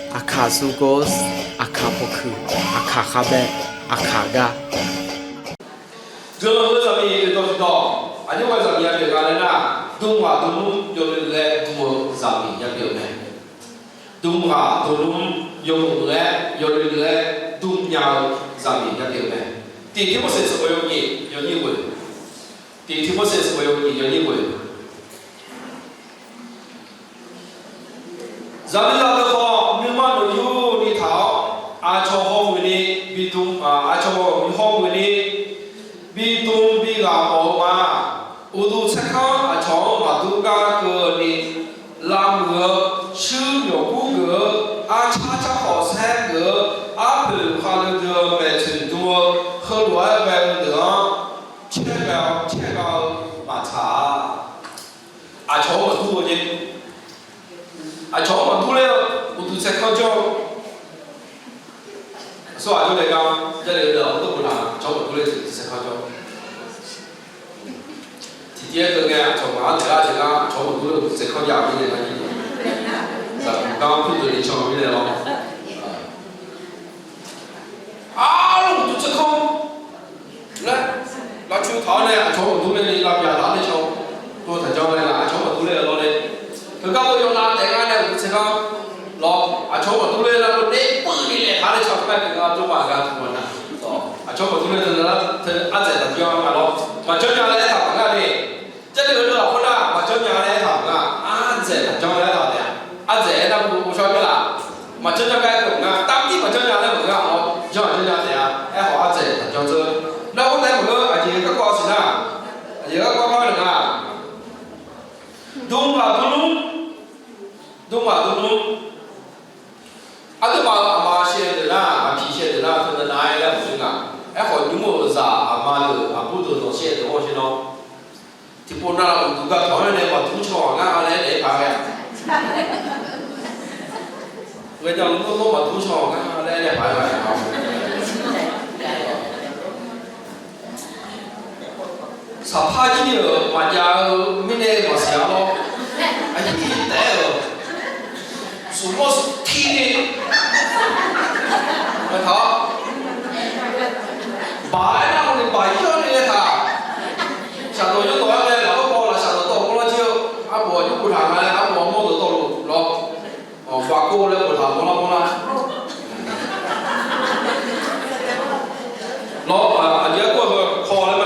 Akazugos, akapoku, akakabe, akaga. Dulu kami itu ada orang yang berkata, dumha dulu yolile dua zami yang dia dumha dulu yolile dumnya zami yang dia. Tiada apa sesuatu yang ini boleh. Tiada apa sesuatu yang ini boleh. Zami lah tu memang you ni tahu, acau hong ini bidung acau hong ini bidung bilang oma, udu cakap acau maduga ke ni lam ke, 吃有不个，叉叉好三个，不怕那个买成多，喝乱买不得，切个马茶，acau madu je. Acau madu le, udu cakap jo. So acau le kan, jadi le udu pula, acau madu le cakap jo. Tiada dengan acau madu le cakap, acau madu le cakap ya ni lagi.刚碰到你上面来了，我这空，来，那出头呢，从我肚里那边拿的球，多才教来了，从我肚里拿的，他刚我用拿这个呢，我这个拿，从我肚里那个那半里来，他的球摆这个中华干出来了，从我肚里头那他在那教嘛咯，嘛教伢来他那的，这里个老婆啦，嘛教伢来他那，在那教来他的。在那不晓得啦，嘛真正该懂啊，当地嘛真正来问啊，哦，叫真正的啊，好在叫做，那我在问个，一个高兴啊，一个高高人啊，东马都嘛写的啦，批写的啦，他的哪一个不行啊？好你么啥嘛的，不都弄写的我些咯，就不那那个同样的嘛，吐槽啊，来拍呀。người ta nó mà thu trò cái đây phải học sao phá cái điều mà giờ mình đây mà xéo lo anh đi té rồi số lo số thi đi mày thọ bài nào thì bài cho đi thà sao tôi cho tôi đây là có con là sao tôi có lo chưa áp bộ những cụ thằng này áp bộ mua được tôi lo và cô lên một thằng con la nó anh nhớ cô kho lên mà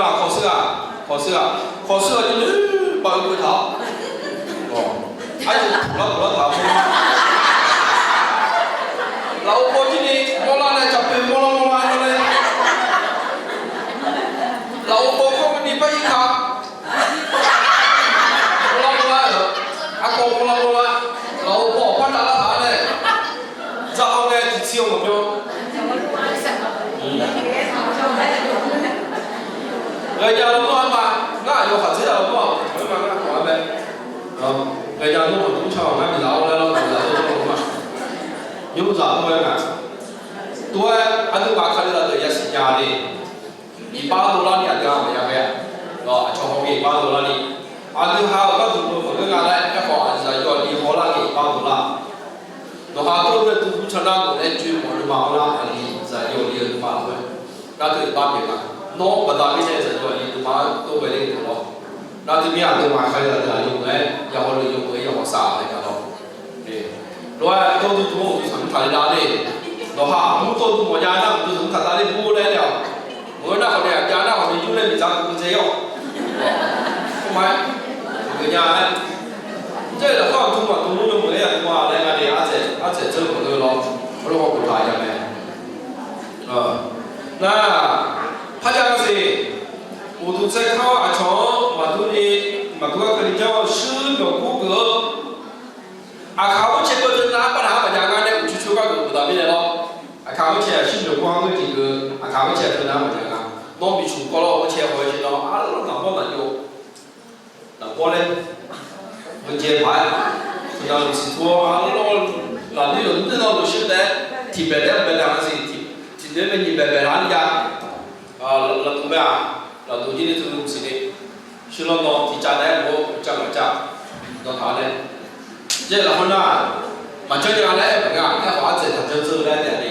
kho sữa chứ bao nhiêu thảo anh cũng nó thảo lâu cô chứ đi mua la này chụp hình mua la này lâu cô không đi bay cả mua la cô mua la lâu cô bắt đầu ra hôm nay thì siêu một nhau người nhà nó ăn mà ngã vô phản xích là đúng không? Mới mà ngã khỏi bên người nhà nó cũng cho ngã bị lão lên nó là đúng mà nhưng giờ tôi mà tôi anh tôi bảo khai là từ nhà sinh nhà đi $3 đi ăn cơm mà nhà về rồi cho họ $3 đi anh tôi hao các tụi tôi cái ngã này cái họ ăn giờ cho đi họ là $3nó hà tôi về tu cho năng của anh chuyên môn bảo là anh giải nhiều điều mà thôi, đã từ ba việc mà nó bắt đầu cái này giải nhiều điều mà tôi về đây được rồi, đã từ miệng tôi mà khai là dùng đấy, giờ họ dùng cái giờ họ xả đấy cả rồi, rồi tôi một cái thằng thầy ra đi, nó hà muốn tôi một nhà năng tôi thằng thầy ra đi mua đấy nào, mới nào họ này nhà nào họ đi du lịch bị giá cũng dễ không, không phải, cái nhà này这个放空嘛，东东没人话，那个的阿姐这个多咯，我都不大样嘞。那他讲是，我都在看阿长，嘛都的，嘛都个跟你讲是有骨骼，考不起个真拿不拿不讲个呢，去出个不到边咯，考不起是有光个这个，考不起真拿不讲个，弄比出国了，我切回去咯，哪不能有，哪过嘞？文件牌，然后是托那你用得到就晓得，提白两个是提那边你白哪里呀？那东边那东京的这种是的，是那个提家来我讲个价，那他呢？这然后呢，嘛这样来不干，那好华子他就做那点的，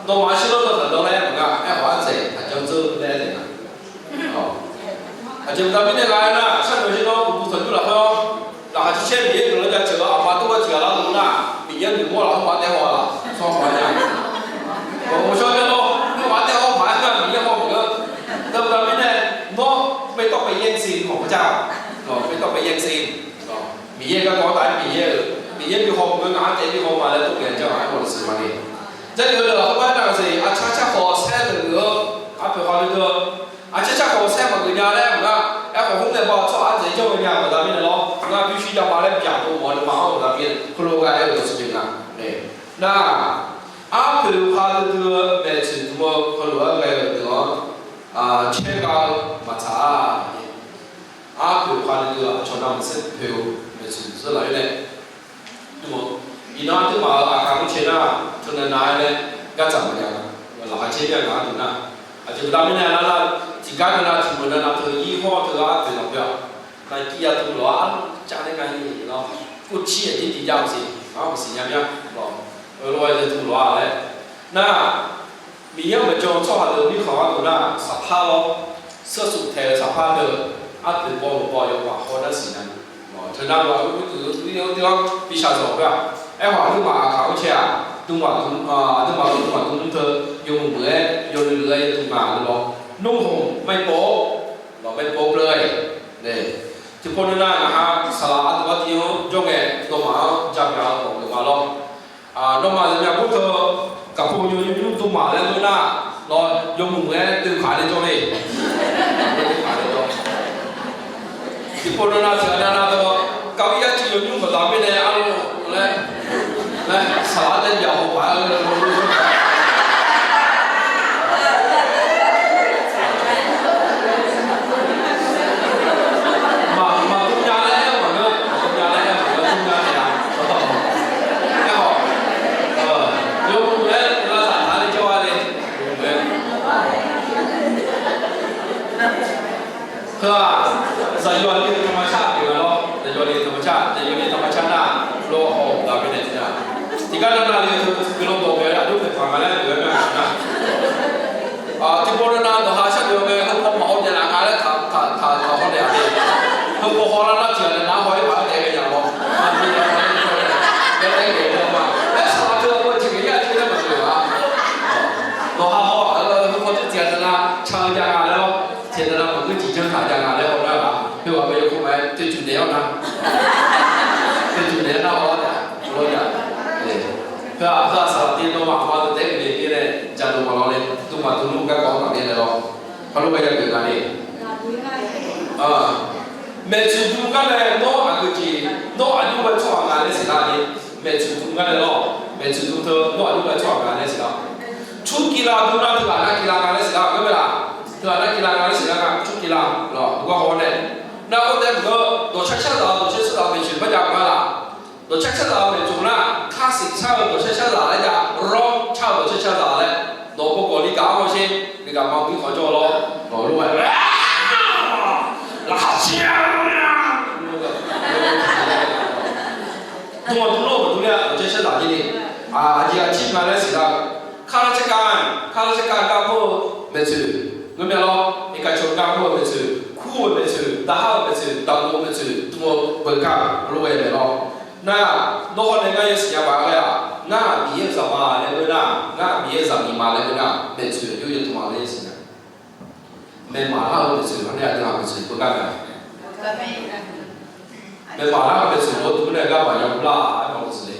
那马西罗的很多嘞，我讲爱华子他就做那点的，哦，啊，就咱们那来啦，像有些东不成就了喏，那之前毕业可能在这个阿妈都个这了都啦，毕业你过了花电话了，双花呀，我说的咯，你花电话买个毕业后个，咱们呢，我ไม่ต้องไปแย่งซีนของพระเจ้าไม่ต้องไปแย่งซีน毕业个高大毕业。毕业以后，我们俺这以后嘛，来都跟讲俺我的事嘛的。这里头了，我当时啊，恰恰好菜那个，啊，不好那个，啊，恰恰好菜嘛，人家嘞，我讲，哎，我红的包，做俺这叫人家我那边的咯，我必须要把那边多，我的马我那边，后来我还有个事情啊，哎，那俺不怕这个每次怎么后来那个啊，切糕马茶，俺不怕这个，像咱们是朋友每次是来的。对不？你那对嘛？啊，刚才那，可能那呢，干怎么样？我老前边干的那，啊，就咱们那，自家的那，全部那头衣服头啊，对了不要？那几啊都老，家里干嘢咯，过期的天地家不是，啊不是样样，咯，老的都老嘞。那，明天我就做下头，你看下头那十趴咯，色素台十趴的，啊对包有话好的是呢。成那个你地方比较少个，哎话你嘛考起啊，东嘛东头用梅用เลย东嘛咯，นุ่งห่มไม่โป๊ะเราไม่โป๊ะเลยนี่ที่คนนั้นนะฮะสลาตัวที่เขาจงเองตัวมาจับยาวตัวมา咯ตัวมาจะเนี่ยพวกเธอกับพวกยูตัวมาแล้วตัวน่ะเรา用梅ตัวขาได้จงเลยขาได้จงที่คนนั้นนะเสียนั้นนะตัว高一就用不到别的啊，来啥的摇摆是吧？在原地ธรรมชาติอยู่แล้วใน原地ธรรมชาติใน原地ธรรมชาติน่ะโลหะเราเป็นไงเนี่ยที่การนั้นเลยคือลงตัวไปแล้วดูเป็นความอะไรเหมือนกันนะที่โบราณตัวหาชาติเดียวกันเขาพบมาเอาอย่างไรแล้วเขาเนี่ยเขาบอกเขาแล้วนักเชื่อเลยนะหอยผ่านเด็กอย่างบอกมันมีอะไรเด็กเด็กเลยว่าเอ๊ะสาวเธอว่าจริงๆที่นั่นมันอยู่อ่ะตัวหาเขาเขาจะเจตนาชาวอย่างไรแล้วเจตนามันคือจิตใจขาดอย่างไรแล้วนะ譬如话，没有空买，对住你要呢，对住你那好的，好的，对，是吧？是吧？啥电脑嘛，嘛都这个年纪嘞，家都嘛老嘞，都嘛都弄个搞哪里的咯，他弄个要干哪里？每次都干嘞，我还个去，我还弄个创干的是哪里？每次都干嘞咯，每次都我还弄个创干的是哪？出กีฬาดูนะที่ว่านักกีฬาการเล่นสิครับก็ไม่ล่ะที่ว่านักกีฬาการเล่นสิครับชุดกีฬาหรอก็เขาเนี่ย那我在个多吃吃到没去不讲嘛啦，多吃吃到没中啦，卡是差多吃吃到来讲，肉差多吃吃到嘞，萝卜锅你搞好些，你搞毛病好做咯，老路哎，辣椒呀，多萝卜多了，这吃到这里啊，这个基本来是啦，看了这个干部没去，那边咯，你看做干部没去。คู่ไม่ชื่อตาห้าวไม่ชื่อตาโกไม่ชื่อตัวเบิกข้างรวยเลยเนาะน่าโน้ตในการเสียบางเลยอ่ะน่ามีสมาเลยก็น่ามีสามีมาเลยก็น่าไม่ชื่ออยู่ตัวมาเลยสินะไม่มาแล้วไม่ชื่อมันเนี่ยจะไม่ชื่อตัวกันไหมไม่มาแล้วไม่ชื่อตัวเนี่ยก็ว่ายังปลาไอ้พวกนี้เลย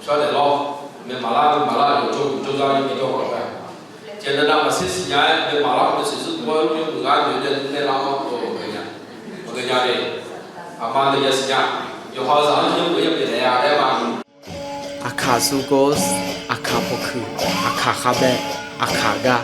ใช่เลยเนาะไม่มาแล้วอยู่จุดๆอยู่ที่ตัวเขาไปเจนนั้นมาเสียสิ่งใหญ่ไม่มาแล้วไม่ชื่อตัวอยู่ตัวกันอยู่ในเราอามาเดียสิญาอยู่หอสารยังไม่ยังเป็นอะไรได้บ้างอาคาซูโกสอาคาพคืออาคาคาเบอาคากา